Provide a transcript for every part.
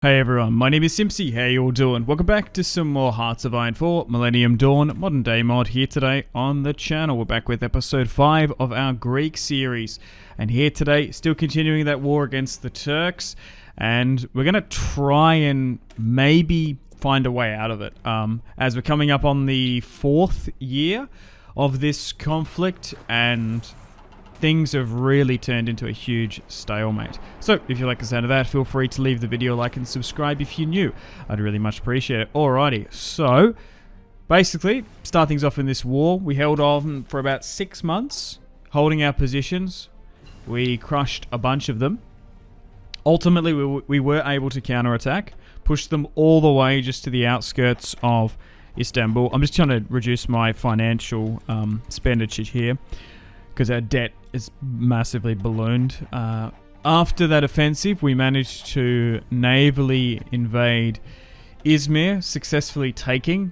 Hey everyone, my name is Simpzy. How you all doing? Welcome back to some more Hearts of Iron 4 Millennium Dawn Modern Day Mod here today on the channel. We're back with episode 5 of our Greek series. And here today, still continuing that war against the Turks. And we're going to try and maybe find a way out of it. As we're coming up on the 4th year of this conflict, and things have really turned into a huge stalemate. So, if you like the sound of that, feel free to leave the video a like and subscribe if you're new. I'd really much appreciate it. Alrighty, so, basically, start things off in this war. We held on for about 6 months, holding our positions. We crushed a bunch of them. Ultimately, we were able to counterattack, push them all the way just to the outskirts of Istanbul. I'm just trying to reduce my financial expenditure here, because our debt is massively ballooned. After that offensive, we managed to navally invade Izmir, successfully taking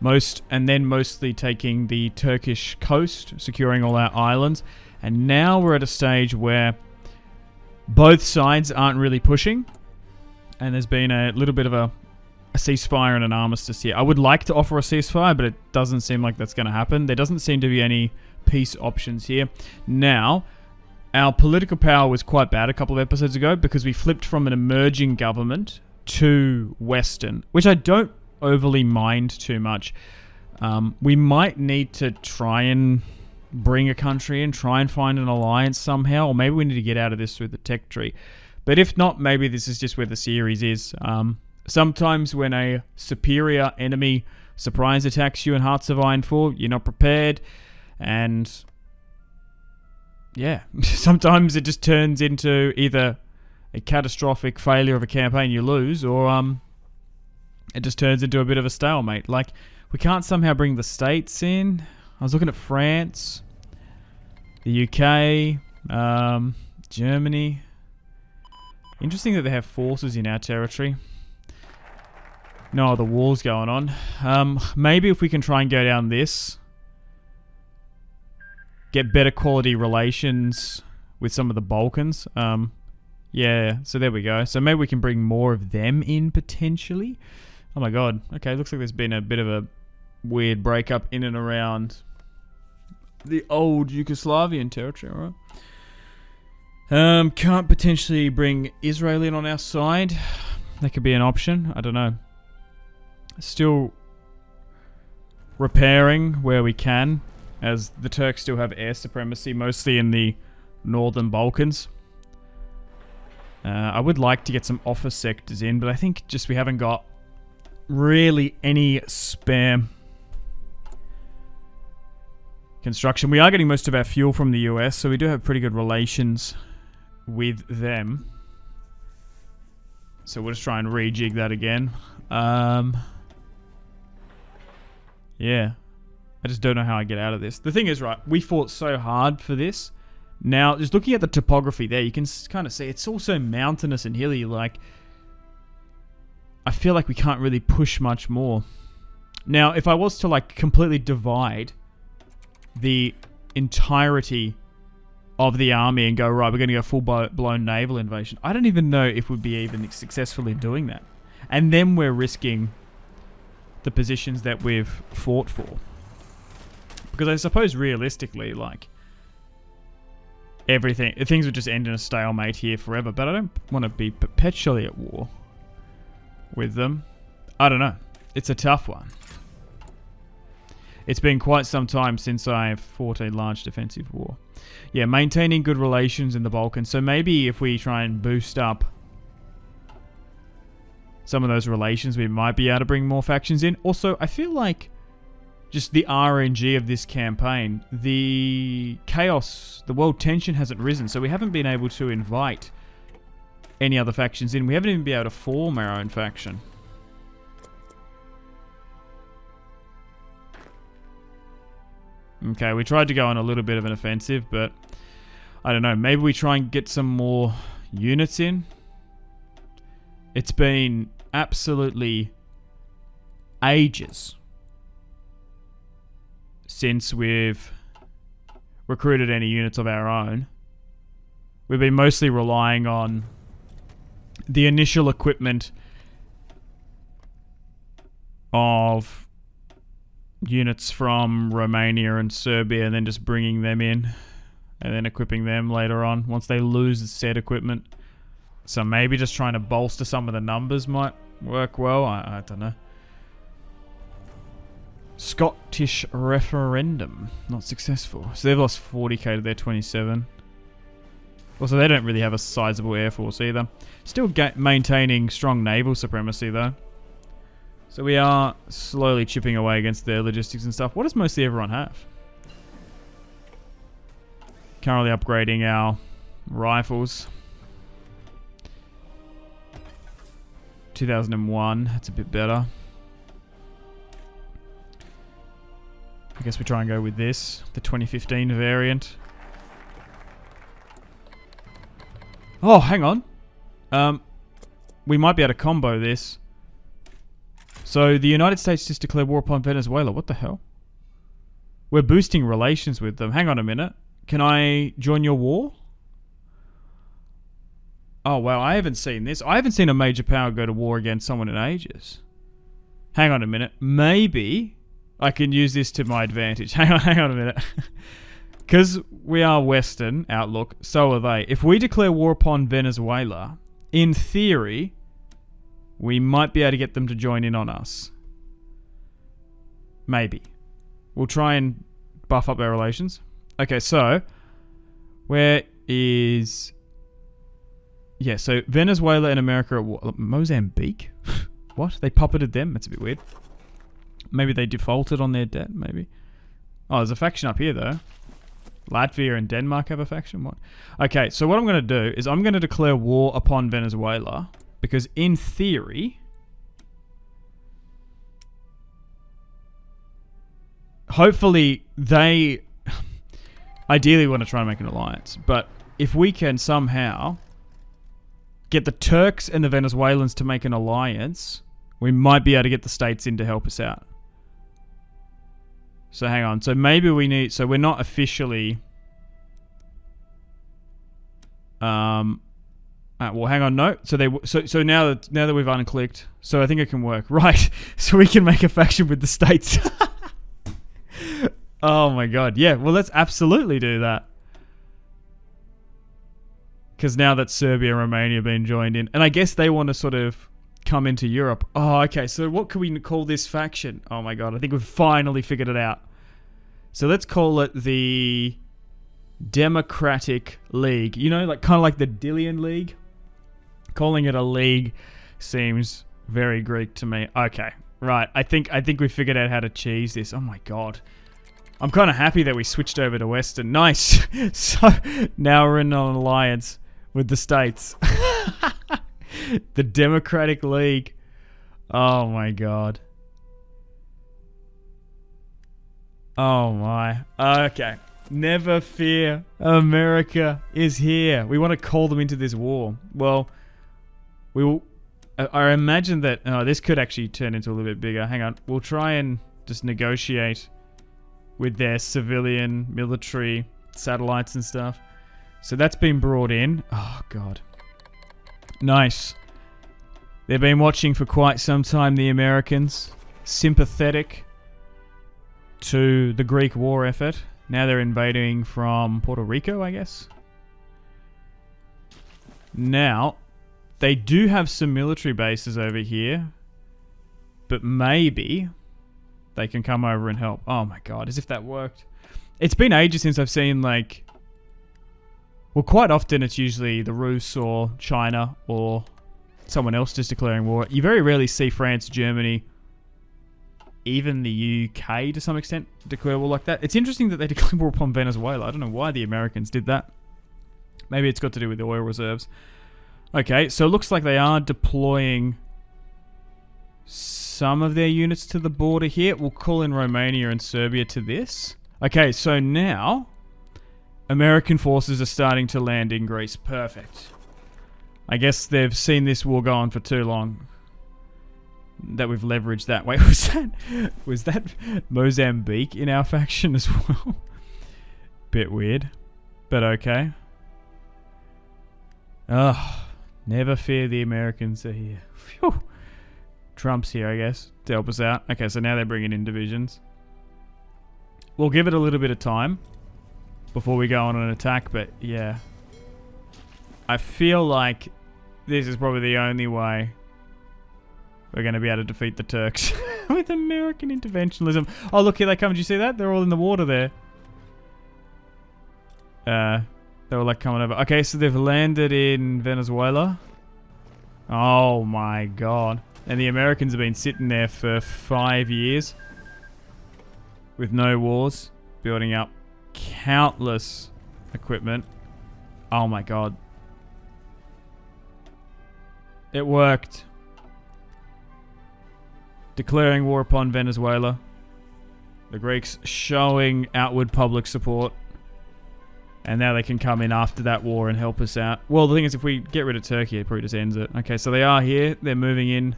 mostly taking the Turkish coast, securing all our islands. And now we're at a stage where both sides aren't really pushing, and there's been a little bit of a ceasefire and an armistice here. I would like to offer a ceasefire, but it doesn't seem like that's going to happen. There doesn't seem to be any peace options here. Now, our political power was quite bad a couple of episodes ago because we flipped from an emerging government to Western, which I don't overly mind too much. We might need to try and bring a country in, try and find an alliance somehow, or maybe we need to get out of this through the tech tree. But if not, maybe this is just where the series is. Sometimes when a superior enemy surprise attacks you in Hearts of Iron 4, you're not prepared. And yeah, sometimes it just turns into either a catastrophic failure of a campaign, you lose, or it just turns into a bit of a stalemate. Like, we can't somehow bring the States in. I was looking at France, the UK, Germany. Interesting that they have forces in our territory. No other wars going on. Maybe if we can try and go down this, get better quality relations with some of the Balkans. Yeah, so there we go. So maybe we can bring more of them in potentially. Oh my god. Okay, looks like there's been a bit of a weird breakup in and around the old Yugoslavian territory, alright? Can't potentially bring Israel in on our side. That could be an option. I don't know. Still repairing where we can, as the Turks still have air supremacy, mostly in the northern Balkans. I would like to get some office sectors in, but I think just we haven't got really any spare construction. We are getting most of our fuel from the US, so we do have pretty good relations with them. So we'll just try and rejig that again. Yeah. I just don't know how I get out of this. The thing is, right, we fought so hard for this. Now, just looking at the topography there, you can kind of see it's also mountainous and hilly. Like, I feel like we can't really push much more. Now, if I was to, like, completely divide the entirety of the army and go, right, we're going to go full-blown naval invasion, I don't even know if we'd be even successful in doing that. And then we're risking the positions that we've fought for. Because I suppose realistically, like, things would just end in a stalemate here forever. But I don't want to be perpetually at war with them. I don't know. It's a tough one. It's been quite some time since I've fought a large defensive war. Yeah, maintaining good relations in the Balkans. So maybe if we try and boost up some of those relations, we might be able to bring more factions in. Also, I feel like just the RNG of this campaign, the chaos, the world tension hasn't risen, so we haven't been able to invite any other factions in. We haven't even been able to form our own faction. Okay, we tried to go on a little bit of an offensive, but I don't know. Maybe we try and get some more units in. It's been absolutely ages since we've recruited any units of our own. We've been mostly relying on the initial equipment of units from Romania and Serbia and then just bringing them in and then equipping them later on once they lose the said equipment. So maybe just trying to bolster some of the numbers might work well. I don't know. Scottish referendum. Not successful. So they've lost 40k to their 27. Also, they don't really have a sizable air force either. Still maintaining strong naval supremacy though. So we are slowly chipping away against their logistics and stuff. What does mostly everyone have? Currently upgrading our rifles. 2001, that's a bit better. I guess we try and go with this, the 2015 variant. Oh, hang on. We might be able to combo this. So the United States just declared war upon Venezuela. What the hell? We're boosting relations with them. Hang on a minute. Can I join your war? Oh, wow. I haven't seen this. I haven't seen a major power go to war against someone in ages. Hang on a minute. Maybe I can use this to my advantage. Hang on a minute. Because we are Western outlook, so are they. If we declare war upon Venezuela, in theory, we might be able to get them to join in on us. Maybe. We'll try and buff up our relations. Okay, so where is... Yeah, so Venezuela and America are... Mozambique? What? They puppeted them? That's a bit weird. Maybe they defaulted on their debt, maybe. Oh, there's a faction up here, though. Latvia and Denmark have a faction? What? Okay, so what I'm going to do is I'm going to declare war upon Venezuela. Because in theory... Hopefully they... Ideally want to try and make an alliance. But if we can somehow get the Turks and the Venezuelans to make an alliance, we might be able to get the States in to help us out. So hang on. So maybe we need... So we're not officially... well, hang on. No. So they... So now that we've unclicked, so I think it can work. Right. So we can make a faction with the States. Oh my god. Yeah. Well, let's absolutely do that. Because now that Serbia and Romania have been joined in, and I guess they want to sort of come into Europe. Oh, okay. So what can we call this faction? Oh my god. I think we've finally figured it out. So let's call it the Democratic League. You know, like kind of like the Dillian League. Calling it a league seems very Greek to me. Okay. Right. I think we figured out how to cheese this. Oh my god. I'm kind of happy that we switched over to Western. Nice. So now we're in an alliance with the States. The Democratic League. Oh my god. Oh my. Okay. Never fear. America is here. We want to call them into this war. Well, we will... I imagine that... Oh, this could actually turn into a little bit bigger. Hang on. We'll try and just negotiate with their civilian military satellites and stuff. So that's been brought in. Oh, God. Nice. They've been watching for quite some time, the Americans. Sympathetic to the Greek war effort. Now they're invading from Puerto Rico, I guess. Now, they do have some military bases over here. But maybe they can come over and help. Oh my god, as if that worked. It's been ages since I've seen, like... Well, quite often it's usually the Rus or China or someone else just declaring war. You very rarely see France, Germany, even the UK to some extent declare war like that. It's interesting that they declared war upon Venezuela. I don't know why the Americans did that. Maybe it's got to do with the oil reserves. Okay, so it looks like they are deploying some of their units to the border here. We'll call in Romania and Serbia to this. Okay, so now American forces are starting to land in Greece. Perfect. I guess they've seen this war go on for too long. That we've leveraged that. Wait, was that Mozambique in our faction as well? Bit weird, but okay. Ugh. Never fear, the Americans are here. Phew. Trump's here, I guess, to help us out. Okay, so now they're bringing in divisions. We'll give it a little bit of time before we go on an attack, but yeah. I feel like this is probably the only way we're going to be able to defeat the Turks with American interventionism. Oh, look, here they come. Did you see that? They're all in the water there. They were like coming over. Okay, so they've landed in Venezuela. Oh my god. And the Americans have been sitting there for 5 years with no wars, building up countless equipment. Oh my god. It worked. Declaring war upon Venezuela. The Greeks showing outward public support. And now they can come in after that war and help us out. Well, the thing is, if we get rid of Turkey, it probably just ends it. Okay, so they are here. They're moving in.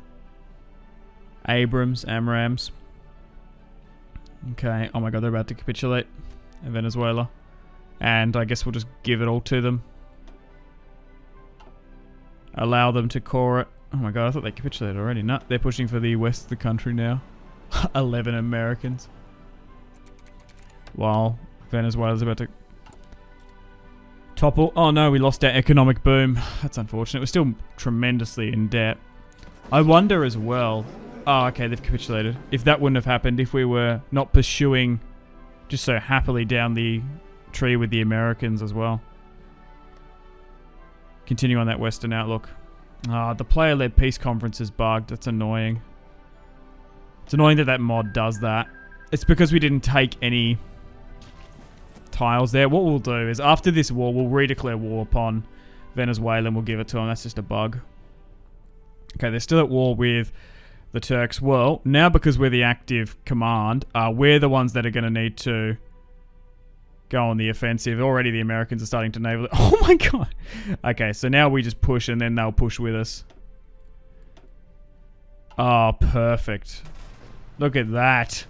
AMRAAMs. Okay. Oh my god, they're about to capitulate in Venezuela. And I guess we'll just give it all to them. Allow them to core it. Oh my god, I thought they capitulated already. No, they're pushing for the west of the country now. 11 Americans. While Venezuela's about to topple. Oh no, we lost our economic boom. That's unfortunate. We're still tremendously in debt. I wonder as well. Oh, okay, they've capitulated. If that wouldn't have happened, if we were not pursuing just so happily down the tree with the Americans as well. Continue on that Western outlook. The player-led peace conference is bugged. That's annoying. It's annoying that that mod does that. It's because we didn't take any tiles there. What we'll do is after this war, we'll redeclare war upon Venezuela and we'll give it to them. That's just a bug. Okay, they're still at war with the Turks. Well, now because we're the active command, we're the ones that are going to need to go on the offensive. Already the Americans are starting to naval it. Oh my god. Okay, so now we just push and then they'll push with us. Oh, perfect. Look at that.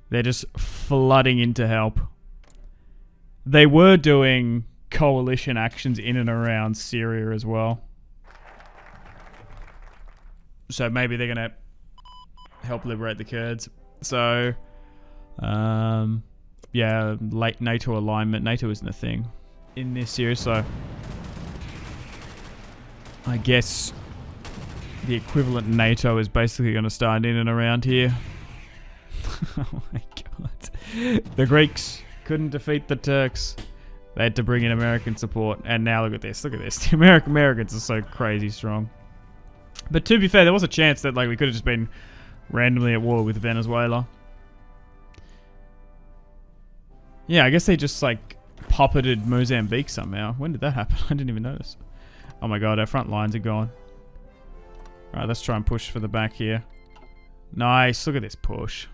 They're just flooding in to help. They were doing coalition actions in and around Syria as well. So maybe they're going to help liberate the Kurds. So, yeah, late NATO alignment. NATO isn't a thing in this series, so I guess the equivalent NATO is basically going to start in and around here. Oh my god. The Greeks couldn't defeat the Turks. They had to bring in American support. And now look at this. Look at this. The Americans are so crazy strong. But to be fair, there was a chance that like we could have just been randomly at war with Venezuela. Yeah, I guess they just like puppeted Mozambique somehow. When did that happen? I didn't even notice. Oh my god, our front lines are gone. Alright, let's try and push for the back here. Nice. Look at this push.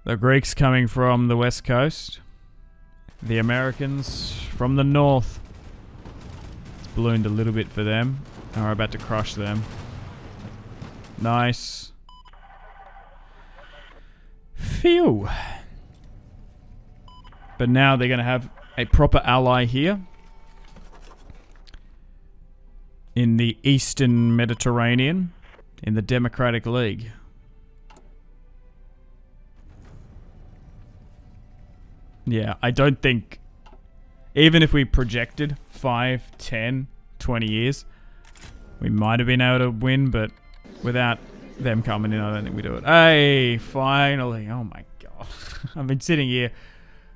The Greeks coming from the west coast. The Americans from the north. It's ballooned a little bit for them. And we're about to crush them. Nice. Phew. But now they're going to have a proper ally here. In the Eastern Mediterranean. In the Democratic League. Yeah, I don't think, even if we projected 5, 10, 20 years, we might have been able to win, but without them coming in, I don't think we do it. Hey, finally. Oh my god. I've been sitting here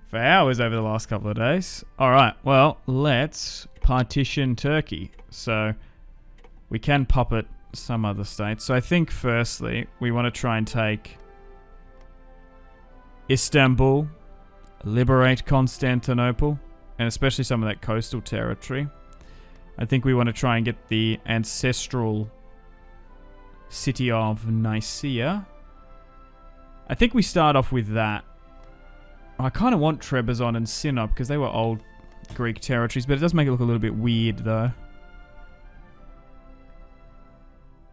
for hours over the last couple of days. Alright, well, let's partition Turkey. So, we can puppet some other states. So I think, firstly, we want to try and take Istanbul, liberate Constantinople, and especially some of that coastal territory. I think we want to try and get the ancestral city of Nicaea. I think we start off with that. I kind of want Trebizond and Sinop because they were old Greek territories, but it does make it look a little bit weird though.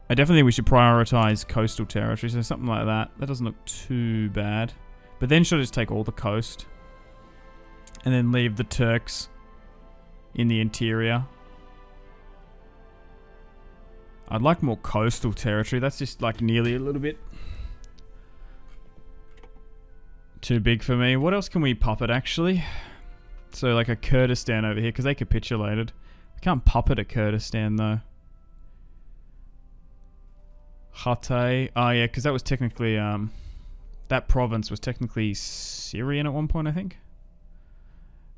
I definitely think we should prioritize coastal territories or something like that. That doesn't look too bad. But then should I just take all the coast? And then leave the Turks in the interior. I'd like more coastal territory. That's just like nearly a little bit too big for me. What else can we puppet actually? So like a Kurdistan over here because they capitulated. I can't puppet a Kurdistan though. Hatay. Oh yeah, because that was technically that province was technically Syrian at one point, I think.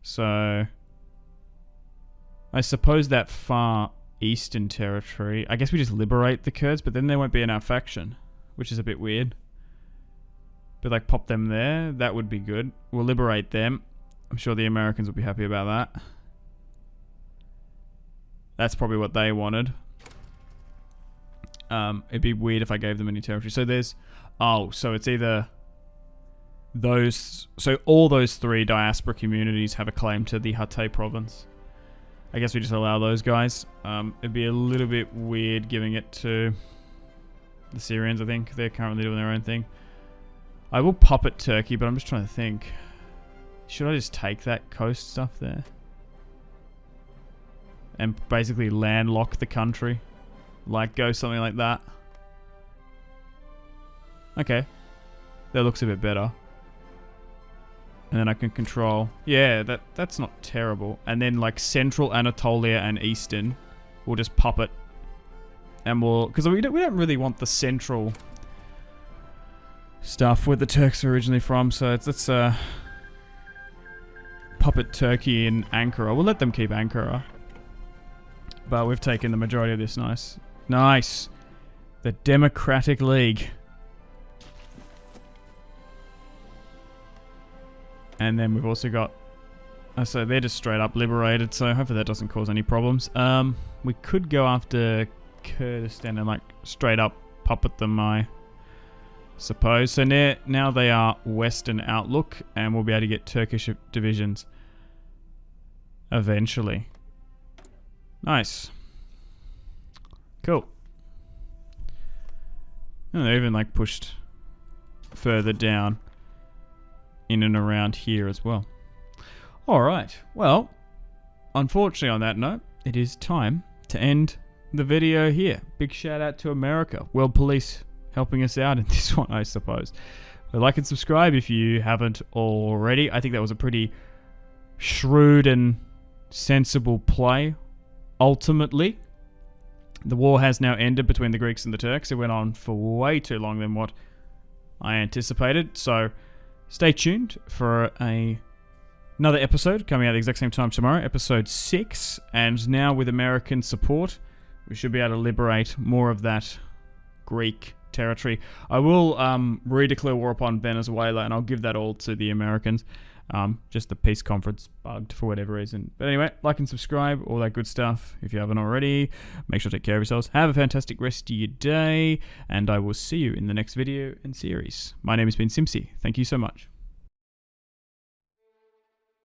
So I suppose that far eastern territory, I guess we just liberate the Kurds, but then they won't be in our faction, which is a bit weird. But like pop them there, that would be good. We'll liberate them. I'm sure the Americans will be happy about that. That's probably what they wanted. It'd be weird if I gave them any territory. So there's, so it's either those, so all those 3 diaspora communities have a claim to the Hatay province. I guess we just allow those guys. It'd be a little bit weird giving it to the Syrians, I think. They're currently doing their own thing. I will puppet Turkey, but I'm just trying to think. Should I just take that coast stuff there? And basically landlock the country? Like, go something like that? Okay. That looks a bit better. And then I can control... Yeah, that's not terrible. And then, like, Central Anatolia and Eastern, we'll just puppet. And we'll... Because we don't really want the central stuff where the Turks are originally from. So let's puppet Turkey in Ankara. We'll let them keep Ankara. But we've taken the majority of this. Nice. Nice. The Democratic League. And then we've also got... so they're just straight up liberated, so hopefully that doesn't cause any problems. We could go after Kurdistan and like straight up puppet them, I suppose. So now they are Western Outlook, and we'll be able to get Turkish divisions eventually. Nice. Cool. And they even like pushed further down in and around here as well. Alright, well, unfortunately on that note, it is time to end the video here. Big shout out to America, World Police, helping us out in this one, I suppose. But like and subscribe if you haven't already. I think that was a pretty shrewd and sensible play. Ultimately, the war has now ended between the Greeks and the Turks. It went on for way too long than what I anticipated, so stay tuned for another episode coming out at the exact same time tomorrow, episode 6. And now with American support, we should be able to liberate more of that Greek territory. I will redeclare war upon Venezuela, and I'll give that all to the Americans. Just the peace conference bugged for whatever reason. But anyway, like and subscribe, all that good stuff. If you haven't already, make sure to take care of yourselves. Have a fantastic rest of your day, and I will see you in the next video and series. My name has been Simpzy. Thank you so much.